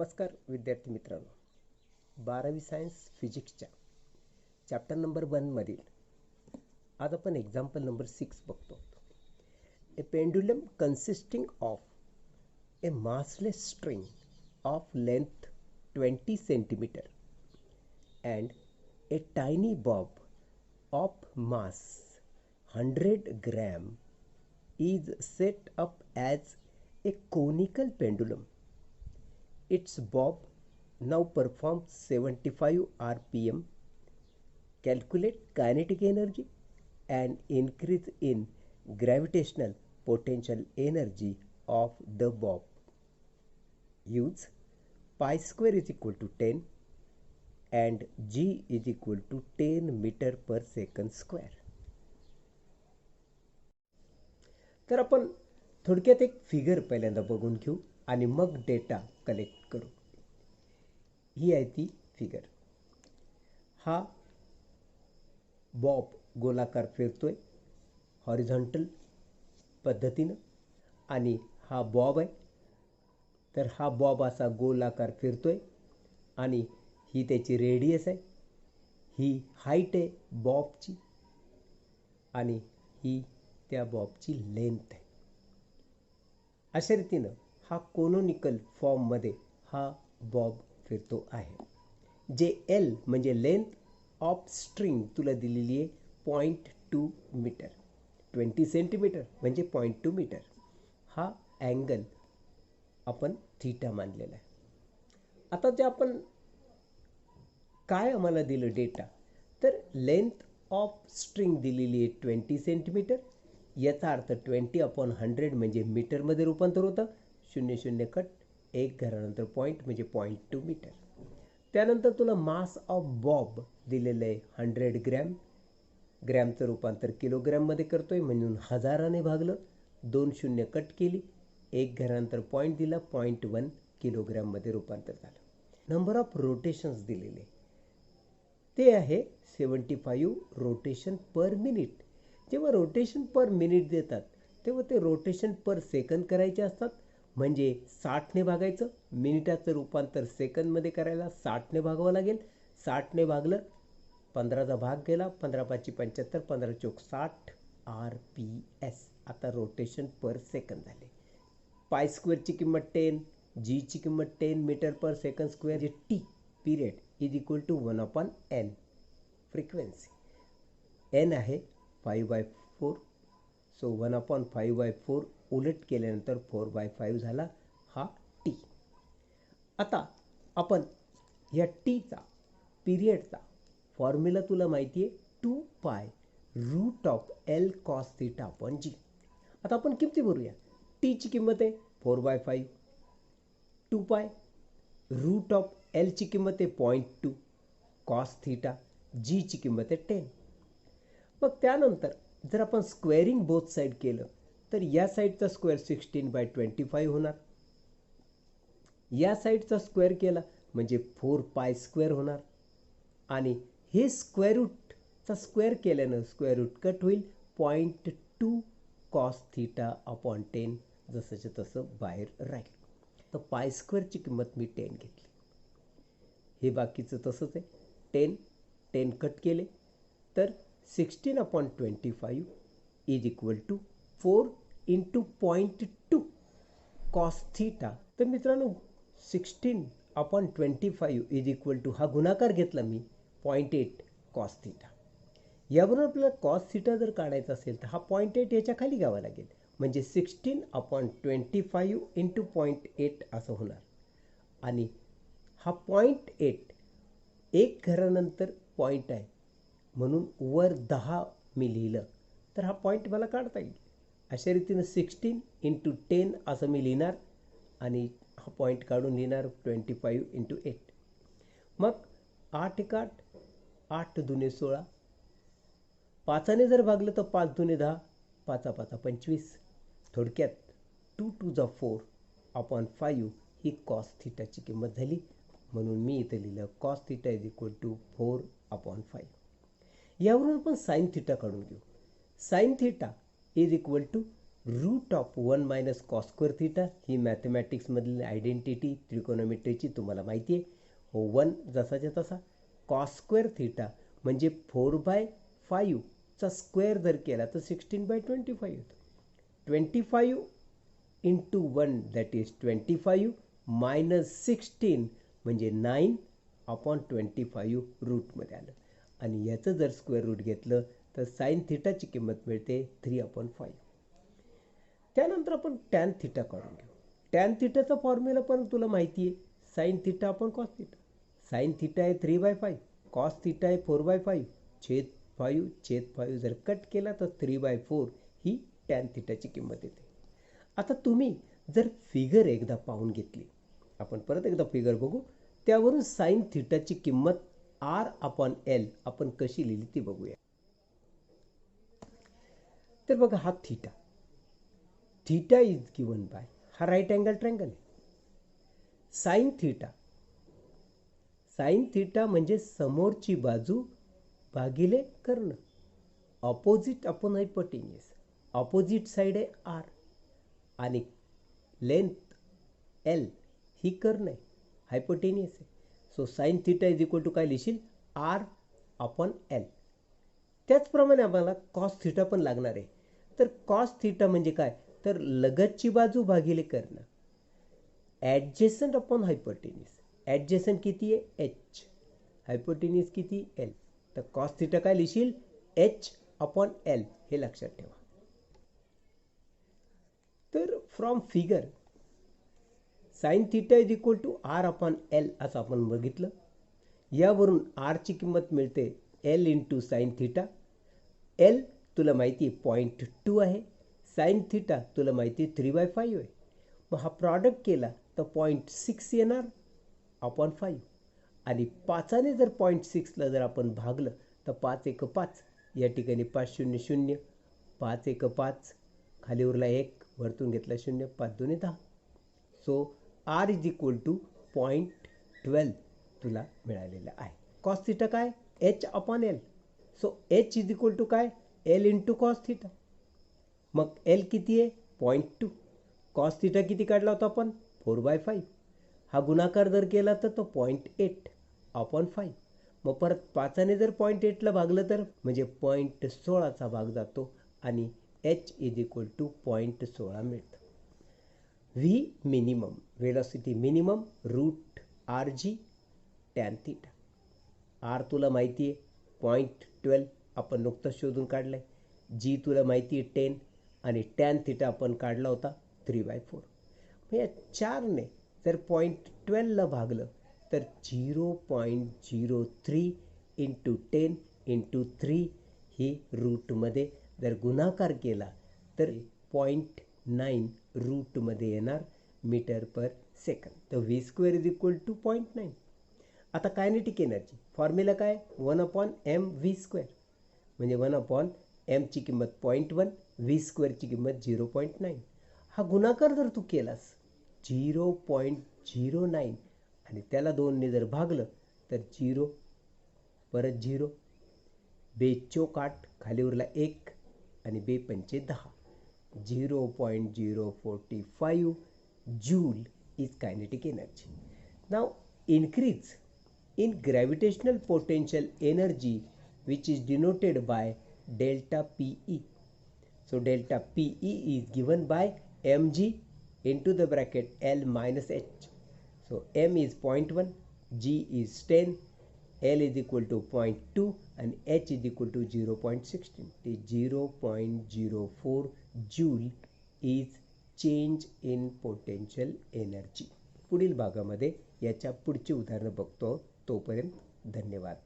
नमस्कार विद्यार्थी मित्रांनो, 12वी सायन्स फिजिक्सच्या चॅप्टर नंबर 1 मधील आज आपण एक्झाम्पल नंबर 6 बघतो. A pendulum consisting of a massless string of length 20 centimeter and a tiny bob of mass 100 gram is set up as a conical pendulum. Its bob now performs 75 rpm. Calculate kinetic energy and increase in gravitational potential energy of the bob. Use pi square is equal to 10 and g is equal to 10 meter per second square. तर आपण थोडक्यात एक figure पहिल्यांदा बघून घेऊ आणि मग data collect करू. ही आहे ती फिगर. हा बॉब गोलाकार फिरतोय हॉरिझॉन्टल पद्धतीनं आणि हा बॉब आहे. तर हा बॉब असा गोलाकार फिरतोय आणि ही त्याची रेडियस आहे, ही हाईट आहे बॉबची आणि ही त्या बॉबची लेंथ आहे. अशा रीतीनं हा कोनोनिकल फॉर्ममध्ये हा बॉब फिरतो आहे. जे एल म्हणजे लेंथ ऑफ स्ट्रिंग तुला दिलेली आहे 0.2 मीटर, 20 सेंटीमीटर म्हणजे 0.2 मीटर. हा अँगल आपण थीटा मानलेला आहे. आता जे आपण काय आम्हाला दिलं डेटा, तर लेंथ ऑफ स्ट्रिंग दिलेली आहे 20 सेंटीमीटर. याचा अर्थ 20/100 म्हणजे मीटरमध्ये रूपांतर होतं. 0 कट, 1 घरानंतर पॉईंट म्हणजे 0.2 मीटर. त्यानंतर तुला मास ऑफ बॉब दिलेलं आहे 100 ग्रॅम. ग्रॅमचं रूपांतर किलोग्रॅममध्ये करतोय म्हणून हजाराने भागलं, 2 शून्य कट केली, 1 घरानंतर पॉईंट दिला, 0.1 किलोग्रॅममध्ये रूपांतर झालं. नंबर ऑफ रोटेशन्स दिलेले ते आहे 75 रोटेशन पर मिनिट. जेव्हा रोटेशन पर मिनिट देतात तेव्हा ते रोटेशन पर सेकंद करायचे असतात. म्हणजे 60ने भागायचं, मिनिटाचं रूपांतर सेकंदमध्ये करायला 60ने भागावं लागेल. 60ने भागलं, 15चा भाग गेला, 15×5 = 75, 15×4 = 60 RPS. आता रोटेशन पर सेकंद झाले. पाय स्क्वेअरची किंमत 10, जीची किंमत 10 मीटर पर सेकंड स्क्वेअर, जे T period is equal to 1/n. Frequency n आहे 5/4. सो 1/5/4 उलट केल्यानंतर 4/5 झाला हा टी. आता आपण या टीचा पिरियडचा फॉर्म्युला तुला माहिती आहे 2π√L cos θ/g. आता आपण किमती भरूया. टीची किंमत आहे 4/5, 2π√L ची किंमत आहे 0.2 cos θ, जीची किंमत आहे 10. मग त्यानंतर जर आपण स्क्वेअरिंग बोथ साईड केलं तर या साईडचा स्क्वेअर 16/25 होणार. या साईडचा स्क्वेअर केला म्हणजे 4π² होणार. आणि हे स्क्वेअर रूटचा स्क्वेअर केल्यानं स्क्वेअर रूट कट होईल, 0.2 cos θ/10 जसंच्या तसं बाहेर राहील. तर π² किंमत मी 10 घेतली. हे बाकीचं तसंच आहे. 10 कट केले तर 16/25 इज इक्वल टू 4 × 0.2 cos θ. तर मित्रांनो 16/25 इज इक्वल टू हा गुणाकार घेतला मी 0.8 cos θ. यावरून आपल्याला cos θ जर काढायचा असेल तर हा 0.8 याच्या खाली घ्यावा लागेल. म्हणजे 16/25 × 0.8 असं होणार. आणि हा 0.8 1 घरानंतर पॉईंट आहे म्हणून वर 10 मी लिहिलं तर हा पॉईंट मला काढता येईल. अशा रीतीनं 16 × 10 असं मी लिहिणार आणि हा पॉईंट काढून लिहिणार 25 × 8. मग 8 × 8 8 दुने 16. 5ने जर भागलं तर 5 दुने 10, 5 5 25. थोडक्यात 2 to the 4/5 ही cos θ ची किंमत झाली. म्हणून मी इथं लिहिलं cos θ इज इक्वल टू 4/5. यावरून आपण साइन θ काढून घेऊ. Sine θ is equal to root of 1 minus cos square theta ही मॅथमॅटिक्समधली आयडेंटिटी त्रिकोनोमेट्रीची तुम्हाला माहिती आहे. हो 1 जसाच्या तसा. कॉस स्क्वेअर थिटा म्हणजे 4/5चा स्क्वेअर जर केला तर 16/25 होतं. 25 इंटू 1 दॅट इज 25 मायनस 16 म्हणजे 9/25 रूटमध्ये आलं. आणि याचं जर स्क्वेअर रूट घेतलं तर साईन थिटाची किंमत मिळते 3/5. त्यानंतर आपण टॅन थिटा काढून घेऊ. टॅन थिटाचा फॉर्म्युला पण तुला माहिती आहे. साईन थिटा आपण कॉस थिटा. साईन थिटा आहे 3/5, कॉस थिटा आहे 4/5 छेद 5 जर कट केला तर 3/4 ही टॅन थिटाची किंमत येते. आता तुम्ही जर फिगर एकदा पाहून घेतली, आपण परत एकदा फिगर बघू, त्यावरून साईन थिटाची किंमत R/L आपण कशी लिहिली ती बघूया. तर बघा हा theta, theta is given by, हा राईट अँगल ट्रायंगल आहे. साईन थिटा, साईन थिटा म्हणजे समोरची बाजू भागिले कर्ण, opposite upon hypotenuse. Opposite side आहे R आणि लेंथ L ही कर्ण आहे, हायपोटेन्यूस आहे. So sine theta is equal to काय लिहिशील, R/L. त्याचप्रमाणे आम्हाला कॉस थिटा पण लागणार आहे. तर कॉस थिटा म्हणजे काय, तर लगतची बाजू भागिले कर्ण, ॲडजेसंट अपॉन हायपोटेन्यूस. ॲडजेसंट किती आहे H, हायपोटेन्यूस किती L. तर कॉस थिटा काय लिहिशील, H/L हे लक्षात ठेवा. तर from figure sine theta is equal to R/L असं आपण बघितलं. यावरून R ची किंमत मिळते L into sine theta. L तुला माहिती आहे 0.2 आहे, साईन थिटा तुला माहिती आहे 3/5 आहे. मग हा प्रॉडक्ट केला तर 0.6 येणार अपॉन 5. आणि 5ने जर 0.6ला जर आपण भागलं तर 5 1 5, या ठिकाणी 5 0 0, 5 1 5, खाली उरला 1, वरतून घेतला 0, 5 2 10. So R is equal to 0.12 तुला मिळालेलं आहे. कॉस थिटा काय, H/L. So H is equal to काय, L इंटू कॉस थिटा. मग L किती आहे 0.2, कॉस थिटा किती काढला होता आपण 4/5. हा गुणाकार जर केला तर तो 0.8/5. मग परत 5ने जर 0.8ला भागलं तर म्हणजे 0.16चा भाग जातो आणि H इज इक्वल टू 0.16 मिळतं. V minimum, velocity minimum, root RG tan theta. R तुला माहिती आहे 0.12 आपण नुकतंच शोधून काढलं आहे. G तुला माहिती आहे 10 आणि टॅन थिटा आपण काढला होता 3/4. मग या 4ने जर 0.12ला भागलं तर 0.03 इंटू 10 इंटू 3 ही रूटमध्ये जर गुणाकार केला तर 0.9 रूटमध्ये येणार मीटर पर सेकंद. तर V² इज इक्वल टू 0.9. आता कायनेटिक एनर्जी फॉर्म्युला काय, 1/mv², म्हणजे 1/m ची किंमत 0.1, V² ची किंमत 0.9. हा गुणाकार जर तू केलास 0.09 आणि त्याला 2ने जर भागलं तर 0 परत 0, 2 खाली उरला 1 आणि 2×5 10. 0.045 joule is kinetic energy. Now increase in gravitational potential energy which is denoted by delta PE. So delta PE is given by mg into the bracket L minus h. So m is 0.1, g is 10, L is equal to 0.2 and h is equal to 0.16. The 0.04 joule is change in potential energy. पुढील भागामध्ये याच्या पुढची उदाहरणं बघतो. तोपर्यंत धन्यवाद.